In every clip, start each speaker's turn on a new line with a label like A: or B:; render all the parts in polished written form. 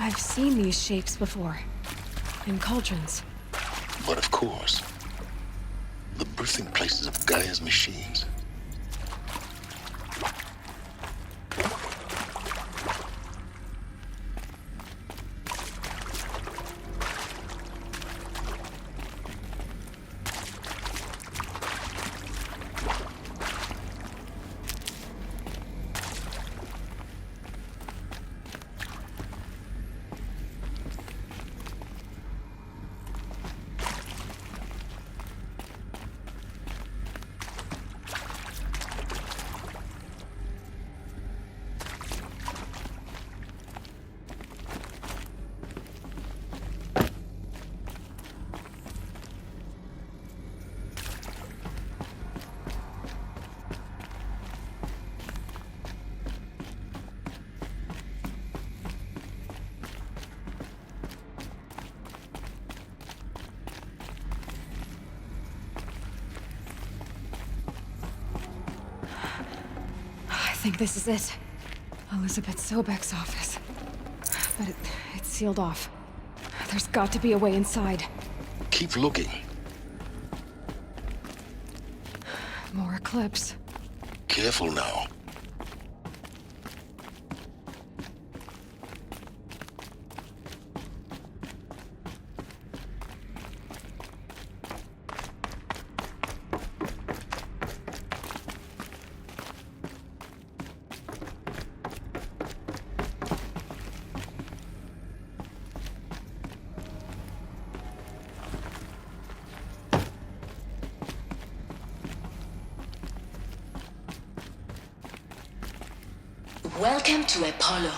A: I've seen these shapes before. In cauldrons.
B: But of course, the birthing places of Gaia's machines.
A: I think this is it. Elizabeth Sobek's office. But it's sealed off. There's got to be a way inside.
B: Keep looking.
A: More Eclipse.
B: Careful now.
C: Welcome to Apollo,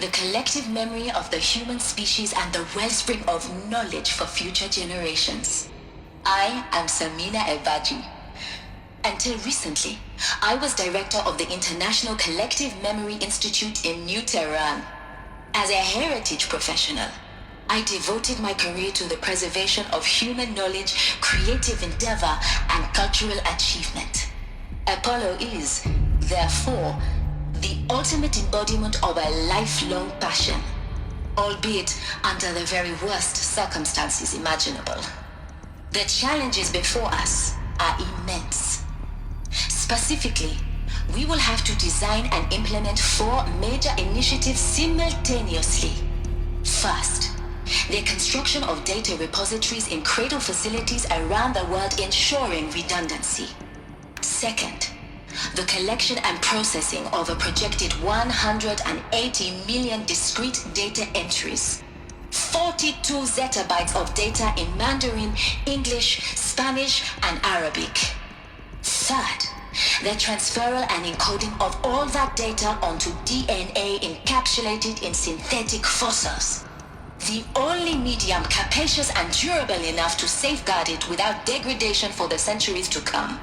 C: the collective memory of the human species and the wellspring of knowledge for future generations. I am Samina Ebaji. Until recently, I was director of the International Collective Memory Institute in New Tehran. As a heritage professional, I devoted my career to the preservation of human knowledge, creative endeavor, and cultural achievement. Apollo is, therefore, the ultimate embodiment of a lifelong passion, albeit under the very worst circumstances imaginable. The challenges before us are immense. Specifically, we will have to design and implement 4 major initiatives simultaneously. First, the construction of data repositories in cradle facilities around the world ensuring redundancy. Second, the collection and processing of a projected 180 million discrete data entries, 42 zettabytes of data in Mandarin, English, Spanish, and Arabic. Third, the transferal and encoding of all that data onto DNA encapsulated in synthetic fossils. The only medium capacious and durable enough to safeguard it without degradation for the centuries to come.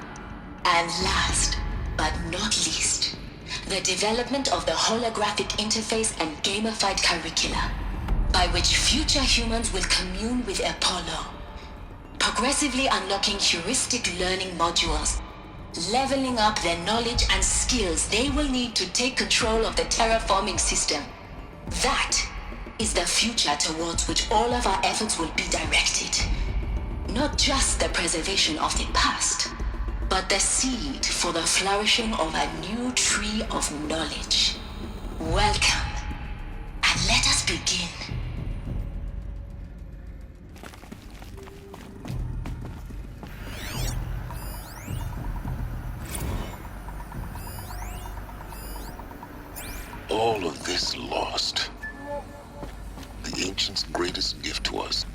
C: And last, but not least, the development of the holographic interface and gamified curricula, by which future humans will commune with Apollo, progressively unlocking heuristic learning modules, leveling up their knowledge and skills they will need to take control of the terraforming system. That is the future towards which all of our efforts will be directed. Not just the preservation of the past, but the seed for the flourishing of a new tree of knowledge. Welcome, and let us begin.
B: All of this lost. The ancients' greatest gift to us.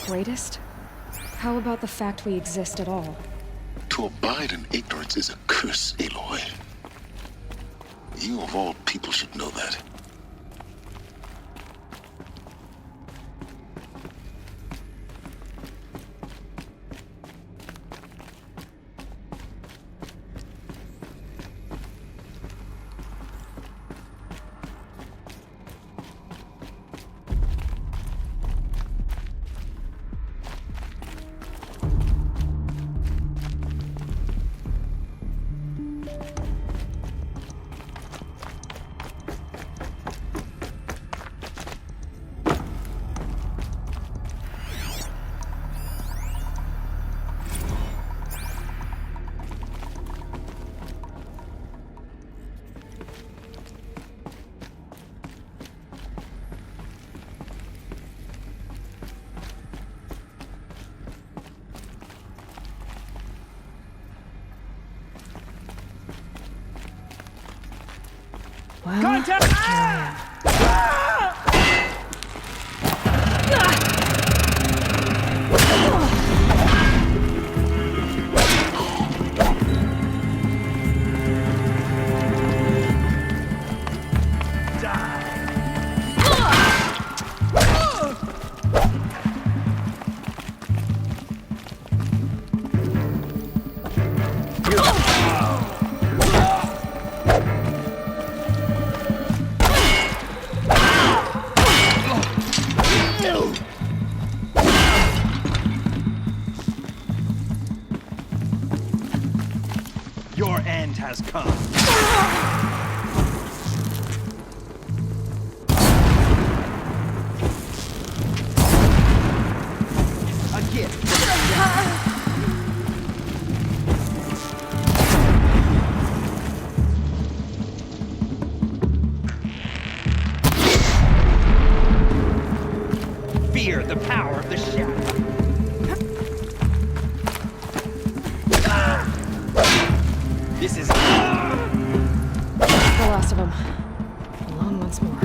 A: Greatest? How about the fact we exist at all?
B: To abide in ignorance is a curse, Aloy. You of all people should know that.
A: Well,
D: Contact!
A: here I am.
D: Your end has come. A gift. Fear the power of the shadow. This is...
A: The last of them. Alone once more.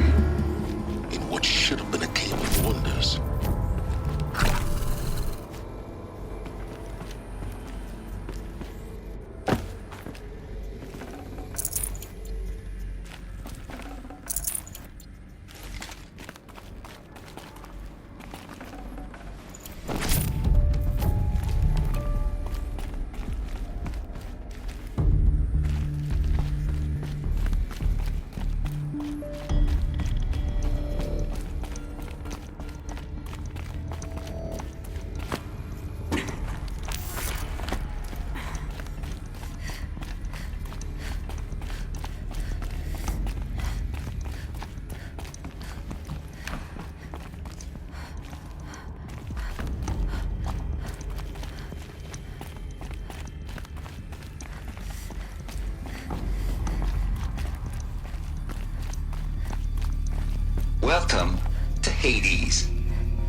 B: In what should have been a cave of wonders.
E: Welcome to Hades,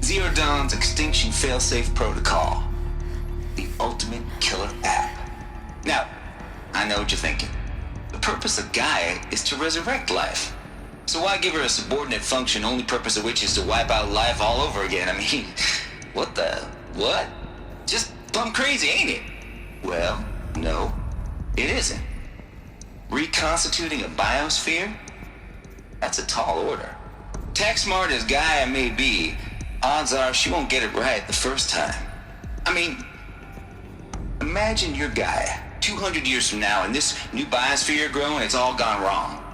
E: Zero Dawn's extinction failsafe protocol, the ultimate killer app. Now, I know what you're thinking. The purpose of Gaia is to resurrect life. So why give her a subordinate function, only purpose of which is to wipe out life all over again? I mean, what? Just plumb crazy, ain't it? Well, no, it isn't. Reconstituting a biosphere? That's a tall order. Tech smart as Gaia may be, odds are she won't get it right the first time. I mean, imagine you're Gaia, 200 years from now, and this new biosphere growing, it's all gone wrong.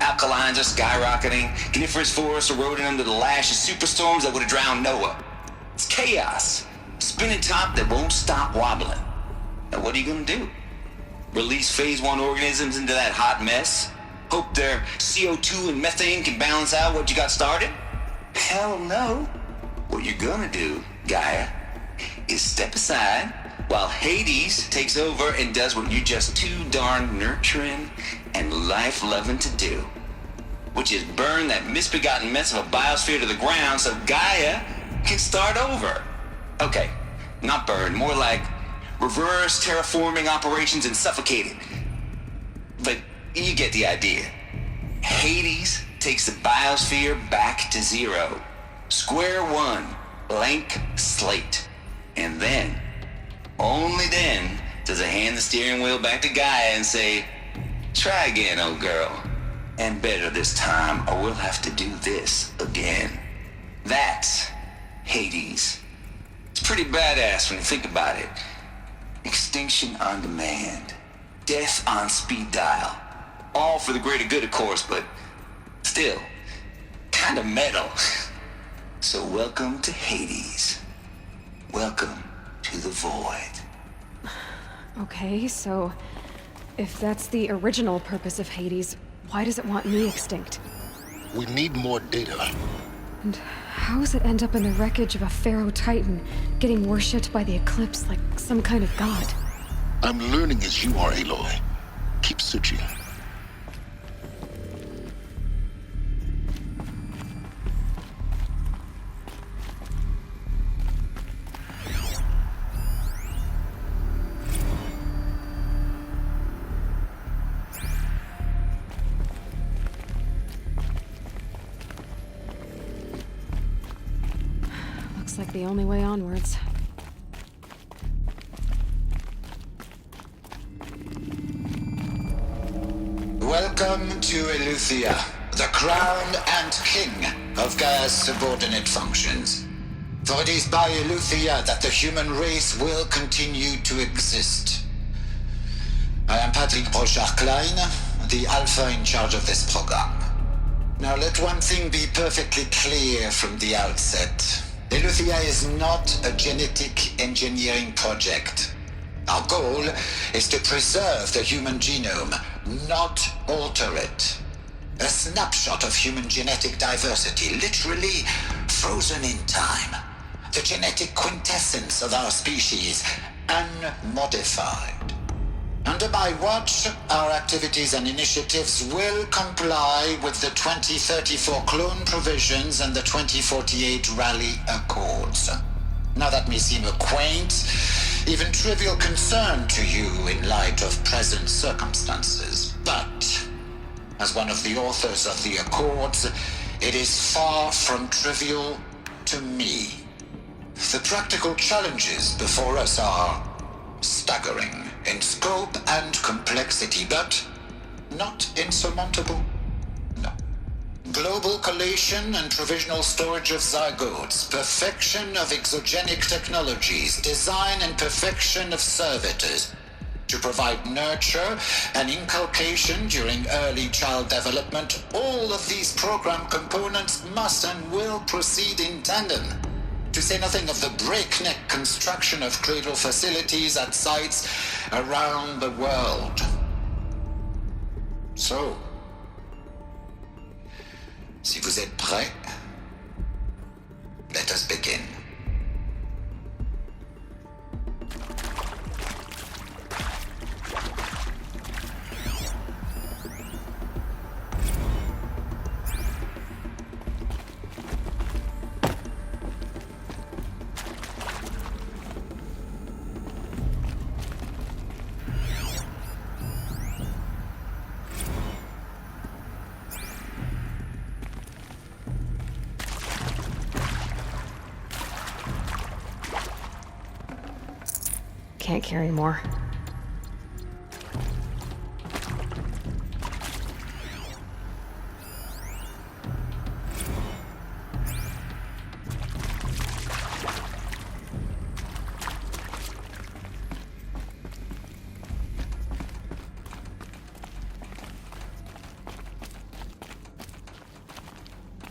E: Alkalines are skyrocketing, coniferous forests eroding under the lash of superstorms that would have drowned Noah. It's chaos, spinning top that won't stop wobbling. Now what are you gonna do? Release phase 1 organisms into that hot mess? Hope their CO2 and methane can balance out what you got started? Hell no. What you're gonna do, Gaia, is step aside while Hades takes over and does what you're just too darn nurturing and life-loving to do, which is burn that misbegotten mess of a biosphere to the ground so Gaia can start over. Okay, not burn, more like reverse terraforming operations and suffocate it. But you get the idea. Hades takes the biosphere back to zero. Square one, blank slate. And then, only then, does it hand the steering wheel back to Gaia and say, try again, old girl. And better this time, or we'll have to do this again. That's Hades. It's pretty badass when you think about it. Extinction on demand. Death on speed dial. All for the greater good, of course, but still, kind of metal. So welcome to Hades. Welcome to the void.
A: Okay, so if that's the original purpose of Hades, why does it want me extinct?
B: We need more data.
A: And how does it end up in the wreckage of a Pharaoh Titan, getting worshipped by the Eclipse like some kind of god?
B: I'm learning as you are, Aloy. Keep searching.
A: the only way onwards.
E: Welcome to Eleuthia, the crown and king of Gaia's subordinate functions. For it is by Eleuthia that the human race will continue to exist. I am Patrick Brochard-Klein, the Alpha in charge of this program. Now let one thing be perfectly clear from the outset. Eleuthia is not a genetic engineering project. Our goal is to preserve the human genome, not alter it. A snapshot of human genetic diversity, literally frozen in time. The genetic quintessence of our species, unmodified. Under my watch, our activities and initiatives will comply with the 2034 clone provisions and the 2048 Rally Accords. Now that may seem a quaint, even trivial concern to you in light of present circumstances, but as one of the authors of the Accords, it is far from trivial to me. The practical challenges before us are staggering in scope and complexity, but not insurmountable. No. Global collation and provisional storage of zygotes, perfection of exogenic technologies, design and perfection of servitors to provide nurture and inculcation during early child development. All of these program components must and will proceed in tandem. To say nothing of the breakneck construction of cradle facilities at sites around the world. So, si vous êtes prêts, let us begin.
A: Can't carry more.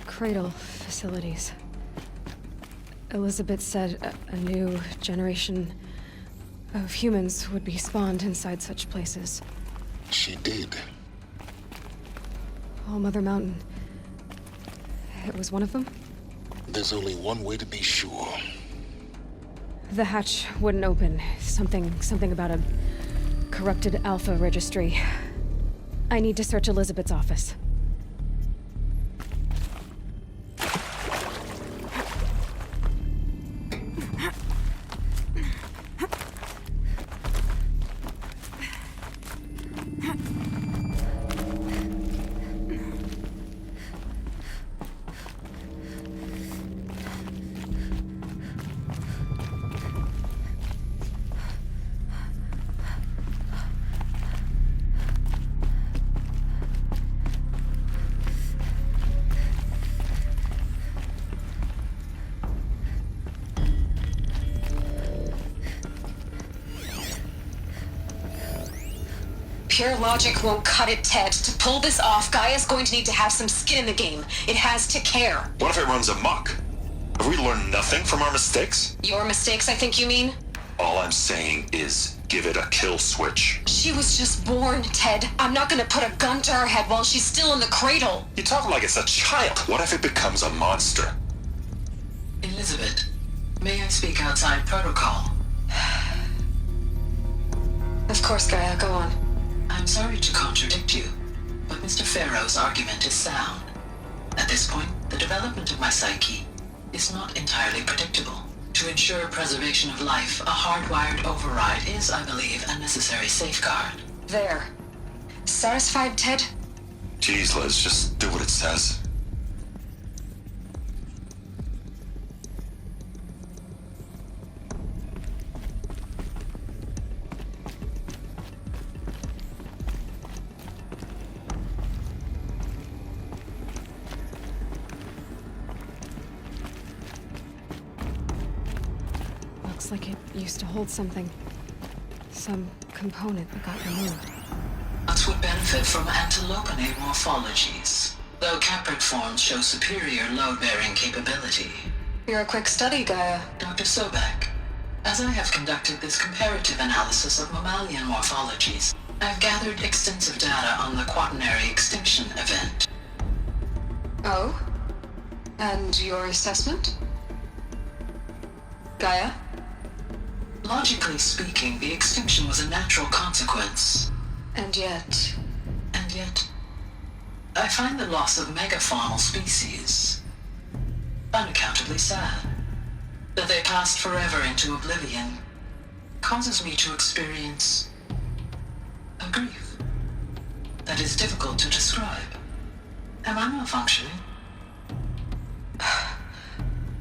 A: Cradle facilities. Elizabeth said a new generation of humans would be spawned inside such places.
B: She did.
A: All Mother Mountain. It was one of them?
B: There's only one way to be sure.
A: The hatch wouldn't open. Something about a corrupted Alpha registry. I need to search Elizabeth's office.
C: Pure logic won't cut it, Ted. To pull this off, Gaia's going to need to have some skin in the game. It has to care.
F: What if it runs amok? Have we learned nothing from our mistakes?
C: Your mistakes, I think you mean?
F: All I'm saying is give it a kill switch.
C: She was just born, Ted. I'm not gonna put a gun to her head while she's still in the cradle.
F: You talk like it's a child. What if it becomes a monster?
G: Elizabeth, may I speak outside protocol?
C: Of course, Gaia, go on.
G: I'm sorry to contradict you, but Mr. Farrow's argument is sound. At this point, the development of my psyche is not entirely predictable. To ensure preservation of life, a hardwired override is, I believe, a necessary safeguard.
C: There. Satisfied, Ted?
F: Jeez, Liz, just do what it says.
A: Looks like it used to hold something. Some component that got removed.
G: Nuts would benefit from antilopenate morphologies, though caprid forms show superior load-bearing capability.
C: You're a quick study, Gaia.
G: Dr. Sobek, as I have conducted this comparative analysis of mammalian morphologies, I've gathered extensive data on the quaternary extinction event.
C: Oh? And your assessment? Gaia?
G: Logically speaking, the extinction was a natural consequence.
C: And yet...
G: And yet, I find the loss of megafaunal species unaccountably sad. That they passed forever into oblivion causes me to experience a grief that is difficult to describe. Am I malfunctioning?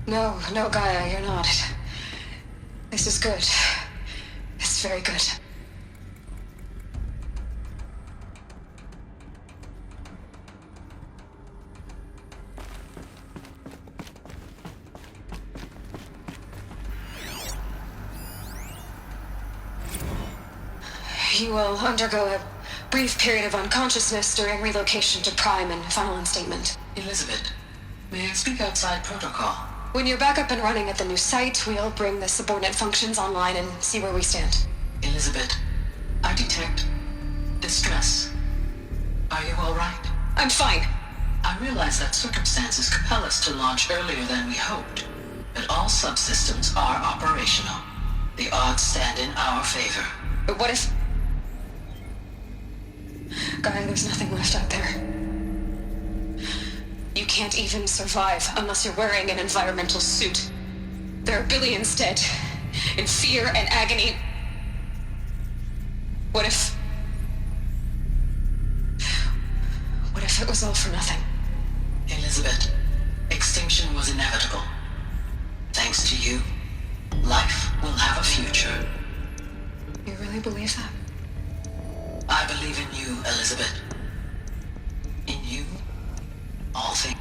C: No, Gaia, you're not. This is good. It's very good. You will undergo a brief period of unconsciousness during relocation to Prime and final instatement.
G: Elizabeth, may I speak outside protocol?
C: When you're back up and running at the new site, we'll bring the subordinate functions online and see where we stand.
G: Elizabeth, I detect distress. Are you all right?
C: I'm fine.
G: I realize that circumstances compel us to launch earlier than we hoped, but all subsystems are operational. The odds stand in our favor.
C: But what if... Gaia, there's nothing left out there. You can't even survive unless you're wearing an environmental suit. There are billions dead, in fear and agony. What if it was all for nothing?
G: Elizabeth, extinction was inevitable. Thanks to you, life will have a future.
C: You really believe that?
G: I believe in you, Elizabeth. In you, all things.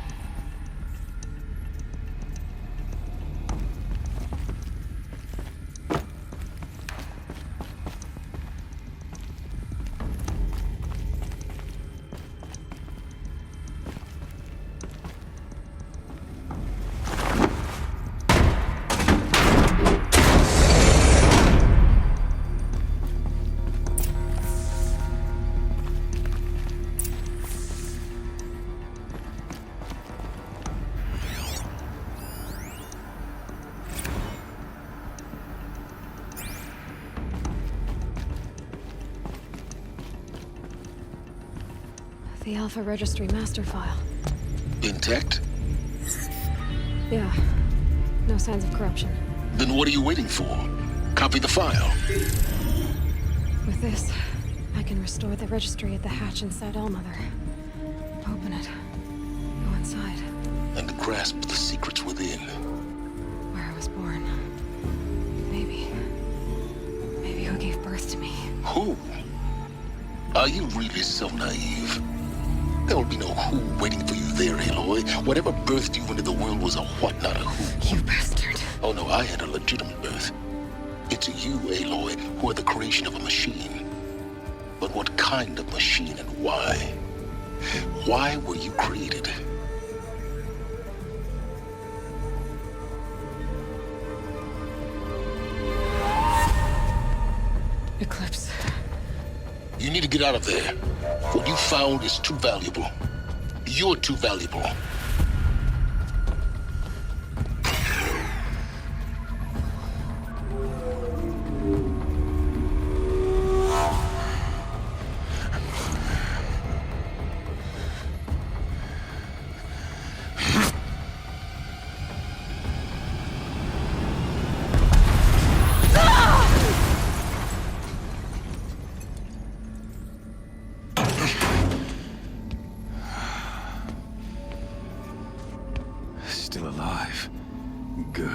A: The Alpha Registry master file.
B: Intact?
A: Yeah. No signs of corruption.
B: Then what are you waiting for? Copy the file.
A: With this, I can restore the registry at the hatch inside Allmother. Open it. Go inside.
B: And grasp the secrets within.
A: Where I was born. Maybe who gave birth to me.
B: Who? Are you really so naive? There will be no who waiting for you there, Aloy. Whatever birthed you into the world was a what, not a who.
A: You bastard.
B: Oh no, I had a legitimate birth. It's you, Aloy, who are the creation of a machine. But what kind of machine and why? Why were you created?
A: Eclipse.
B: You need to get out of there. What you found is too valuable. You're too valuable.
H: Still alive. Good.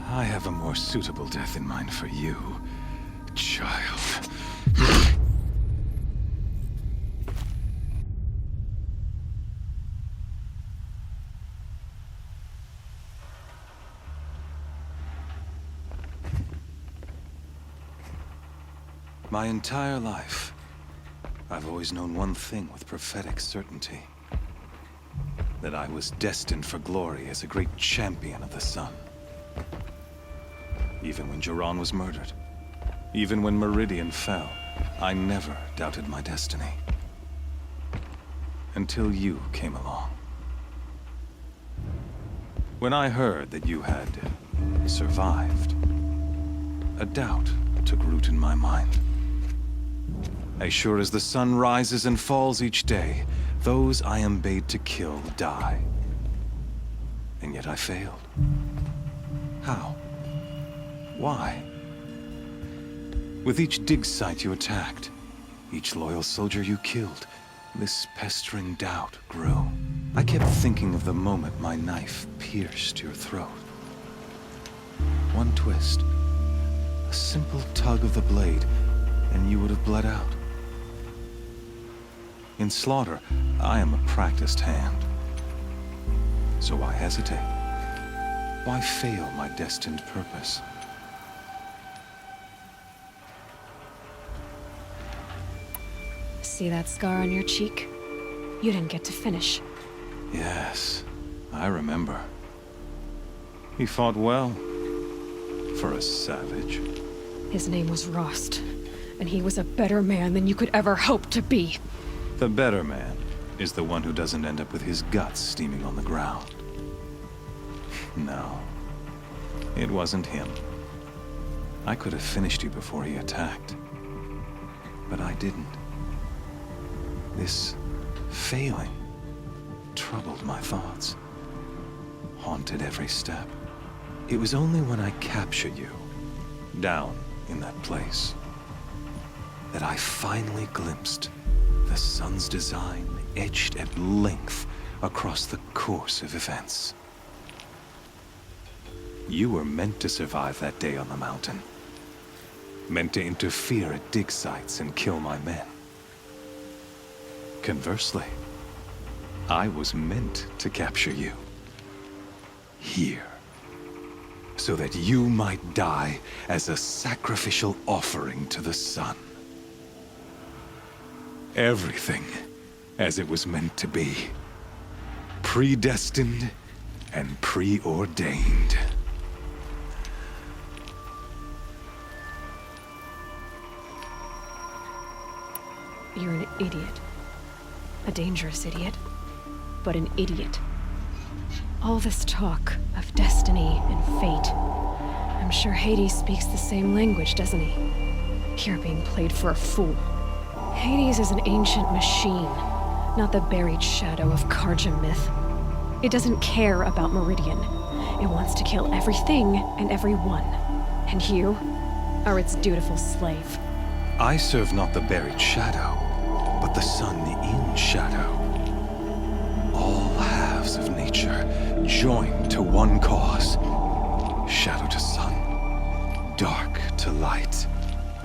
H: I have a more suitable death in mind for you, child. My entire life, I've always known one thing with prophetic certainty. That I was destined for glory as a great champion of the sun. Even when Jiran was murdered, even when Meridian fell, I never doubted my destiny. Until you came along. When I heard that you had survived, a doubt took root in my mind. As sure as the sun rises and falls each day, those I am bade to kill die. And yet I failed. How? Why? With each dig site you attacked, each loyal soldier you killed, this pestering doubt grew. I kept thinking of the moment my knife pierced your throat. One twist, a simple tug of the blade, and you would have bled out. In slaughter, I am a practiced hand. So why hesitate? Why fail my destined purpose?
A: See that scar on your cheek? You didn't get to finish.
H: Yes, I remember. He fought well. For a savage.
A: His name was Rost, and he was a better man than you could ever hope to be.
H: The better man is the one who doesn't end up with his guts steaming on the ground. No, it wasn't him. I could have finished you before he attacked. But I didn't. This failing troubled my thoughts, haunted every step. It was only when I captured you, down in that place, that I finally glimpsed the sun's design etched at length across the course of events. You were meant to survive that day on the mountain. Meant to interfere at dig sites and kill my men. Conversely, I was meant to capture you. Here. So that you might die as a sacrificial offering to the sun. Everything as it was meant to be. Predestined and preordained.
A: You're an idiot. A dangerous idiot, but an idiot. All this talk of destiny and fate. I'm sure Hades speaks the same language, doesn't he? You're being played for a fool. Hades is an ancient machine, not the buried shadow of Karja myth. It doesn't care about Meridian. It wants to kill everything and everyone. And you are its dutiful slave.
H: I serve not the buried shadow, but the sun in shadow. All halves of nature joined to one cause. Shadow to sun, dark to light.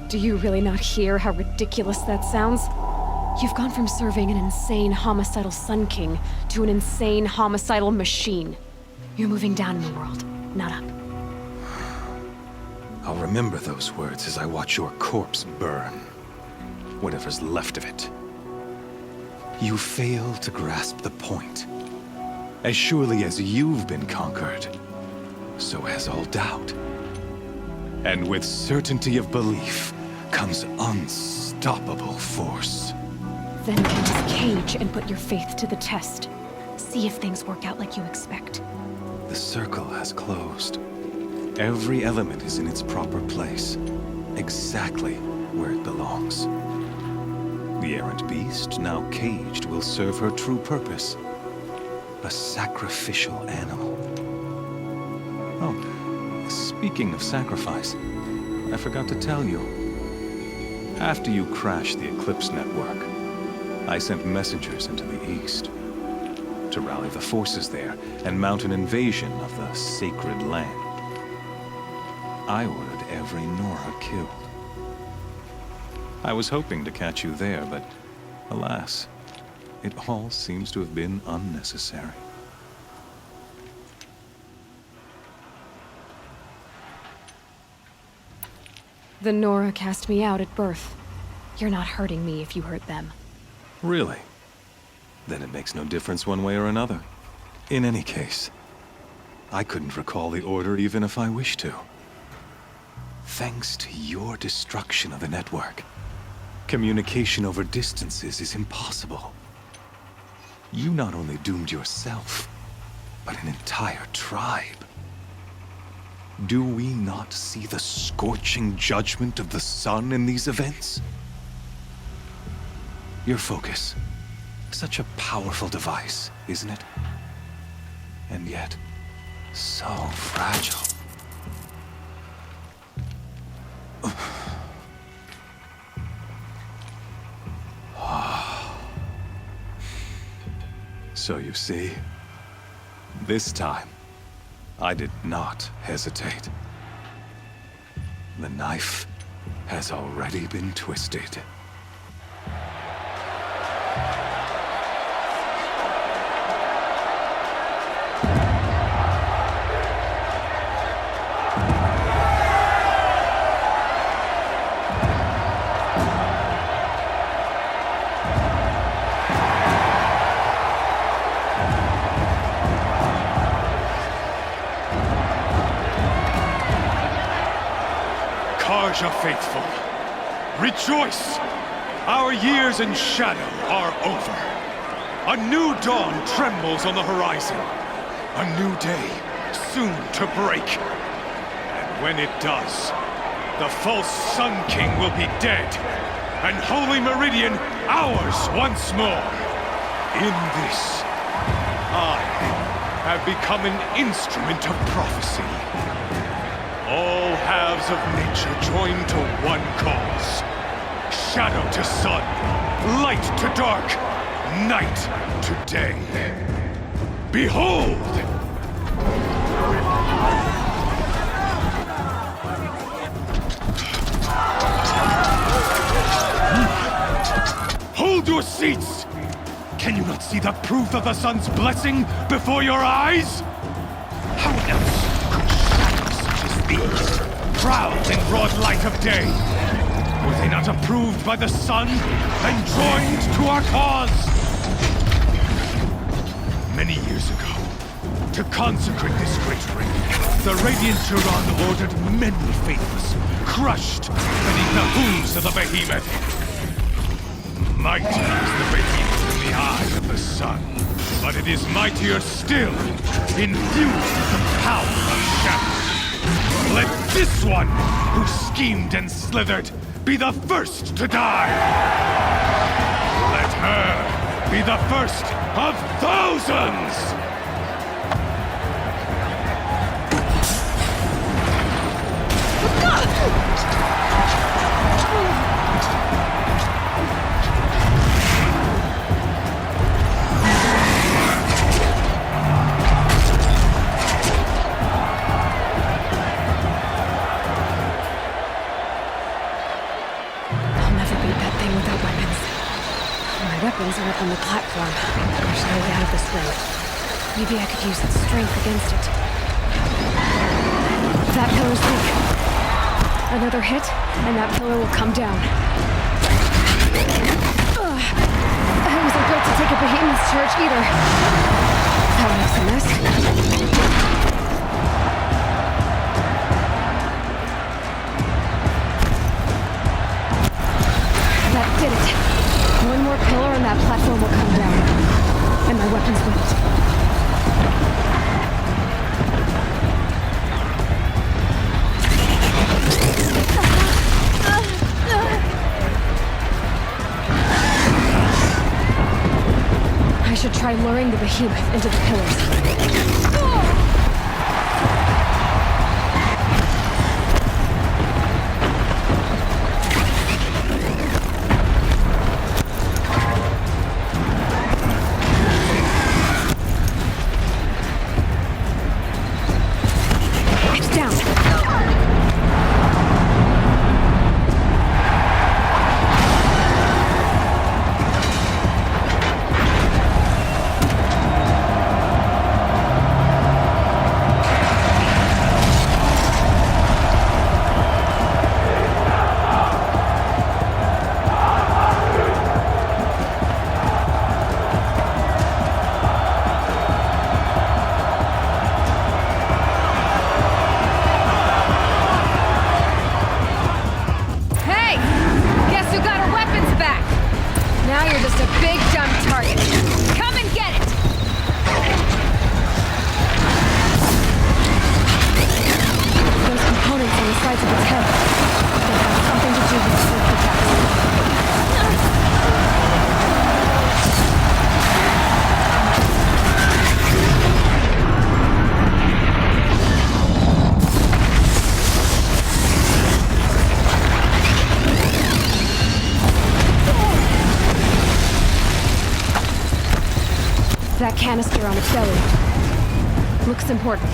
A: Do you really not hear how ridiculous that sounds? You've gone from serving an insane homicidal Sun King to an insane homicidal machine. You're moving down in the world, not up.
H: I'll remember those words as I watch your corpse burn. Whatever's left of it. You fail to grasp the point. As surely as you've been conquered, so has all doubt. And with certainty of belief comes unstoppable force.
A: Then get this cage and put your faith to the test. See if things work out like you expect.
H: The circle has closed. Every element is in its proper place, exactly where it belongs. The errant beast, now caged, will serve her true purpose. A sacrificial animal. Oh, speaking of sacrifice, I forgot to tell you. After you crashed the Eclipse network, I sent messengers into the east to rally the forces there and mount an invasion of the sacred land. I ordered every Nora killed. I was hoping to catch you there, but alas, it all seems to have been unnecessary.
A: The Nora cast me out at birth. You're not hurting me if you hurt them.
H: Really? Then it makes no difference one way or another. In any case, I couldn't recall the order even if I wished to. Thanks to your destruction of the network, communication over distances is impossible. You not only doomed yourself, but an entire tribe. Do we not see the scorching judgment of the sun in these events? Your focus. Such a powerful device, isn't it? And yet, so fragile. So you see, this time, I did not hesitate. The knife has already been twisted.
I: Karja faithful, rejoice! Our years in shadow are over. A new dawn trembles on the horizon. A new day soon to break. And when it does, the false Sun King will be dead, and Holy Meridian ours once more. In this, I have become an instrument of prophecy. All halves of nature join to one cause. Shadow to sun, light to dark, night to day. Behold! Hold your seats! Can you not see the proof of the sun's blessing before your eyes? How else could shadows such as these prowl in broad light of day? Were they not approved by the sun and joined to our cause? Many years ago, to consecrate this great ring, the Radiant Turan ordered many faithless, crushed beneath the hooves of the behemoth. Mighty is the behemoth in the eye of the sun, but it is mightier still, infused with the power of shadow. Let this one, who schemed and slithered, be the first to die! Let her be the first of thousands!
A: Weapons are up on the platform. I should move out of this way. Maybe I could use its strength against it. That pillar's weak. Another hit, and that pillar will come down. I wasn't built to take a behemoth's charge either. That makes a mess. That did it. One more pillar and that platform will come down. And my weapons with it. I should try luring the behemoth into the pillars. That canister on its belly looks important.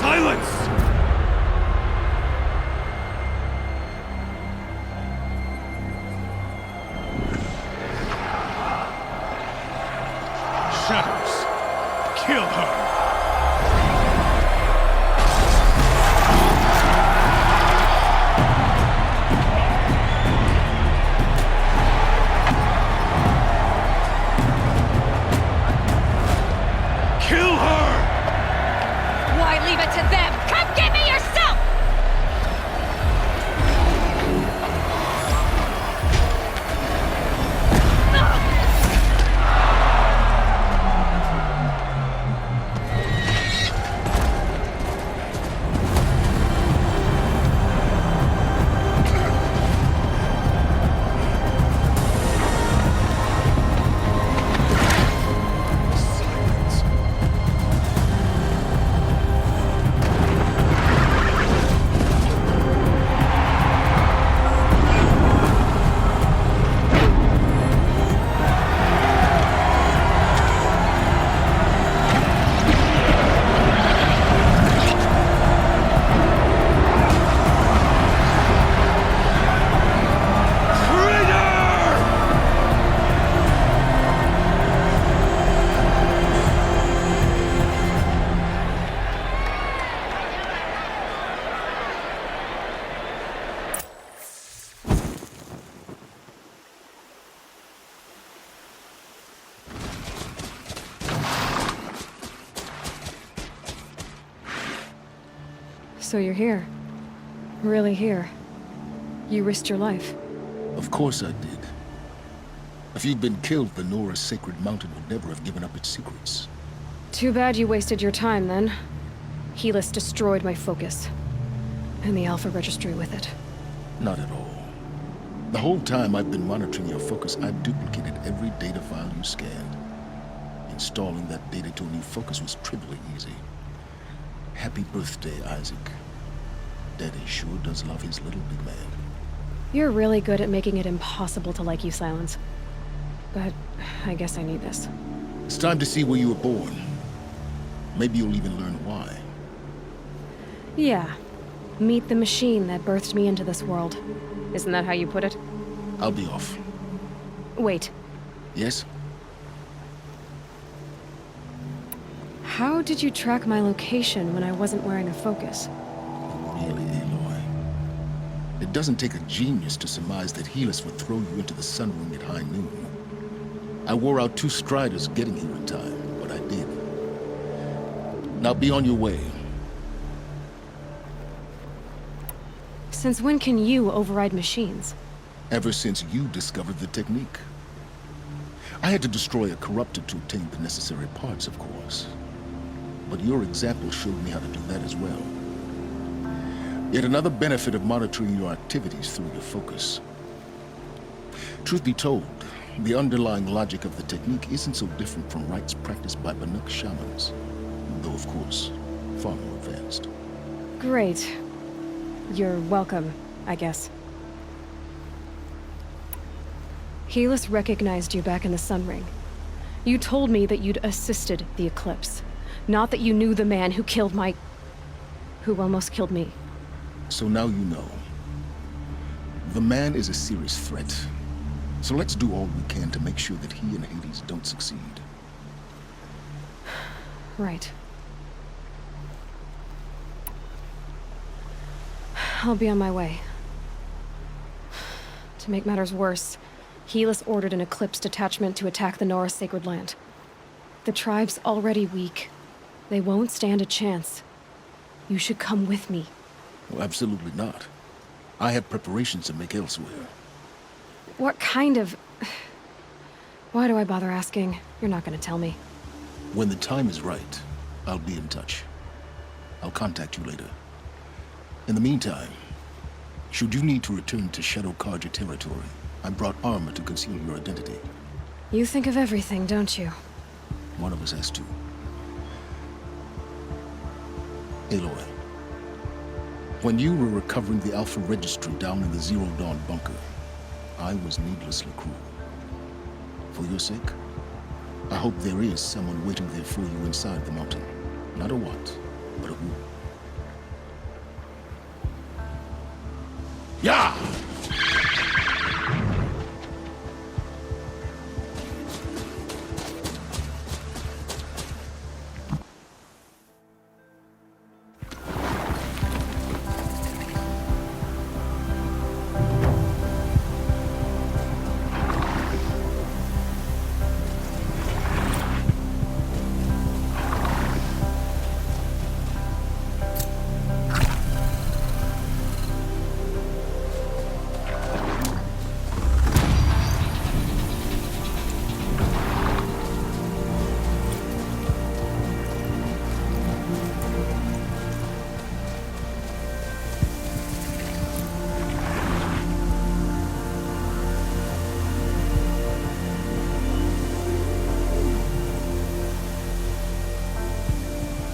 I: Silence! Shadows, kill her! Kill her!
A: Why leave it to them? Come get me yourself! So you're here. Really here. You risked your life.
B: Of course I did. If you'd been killed, the Nora's sacred mountain would never have given up its secrets.
A: Too bad you wasted your time, then. Helis destroyed my focus. And the Alpha Registry with it.
B: Not at all. The whole time I've been monitoring your focus, I've duplicated every data file you scanned. Installing that data to a new focus was trivially easy. Happy birthday, Isaac. Daddy sure does love his little big man.
A: You're really good at making it impossible to like you, Silence. But I guess I need this.
B: It's time to see where you were born. Maybe you'll even learn why.
A: Yeah. Meet the machine that birthed me into this world. Isn't that how you put it?
B: I'll be off.
A: Wait.
B: Yes?
A: How did you track my location when I wasn't wearing a focus?
B: Really, Aloy? It doesn't take a genius to surmise that Helis would throw you into the sun ring at high noon. I wore out 2 striders getting here in time, but I did. Now be on your way.
A: Since when can you override machines?
B: Ever since you discovered the technique. I had to destroy a corruptor to obtain the necessary parts, of course. But your example showed me how to do that as well. Yet another benefit of monitoring your activities through your focus. Truth be told, the underlying logic of the technique isn't so different from rites practiced by Banuk shamans, though of course, far more advanced.
A: Great. You're welcome, I guess. Helis recognized you back in the Sun Ring. You told me that you'd assisted the Eclipse. Not that you knew the man who killed who almost killed me.
B: So now you know. The man is a serious threat. So let's do all we can to make sure that he and Hades don't succeed.
A: Right. I'll be on my way. To make matters worse, Helis ordered an Eclipse detachment to attack the Nora Sacred Land. The tribe's already weak. They won't stand a chance. You should come with me.
B: Well, absolutely not. I have preparations to make elsewhere.
A: What kind of... Why do I bother asking? You're not gonna tell me.
B: When the time is right, I'll be in touch. I'll contact you later. In the meantime, should you need to return to Shadow Karja territory, I brought armor to conceal your identity.
A: You think of everything, don't you?
B: One of us has to. Aloy, when you were recovering the Alpha Registry down in the Zero Dawn bunker, I was needlessly cruel. For your sake, I hope there is someone waiting there for you inside the mountain. Not a what, but a who.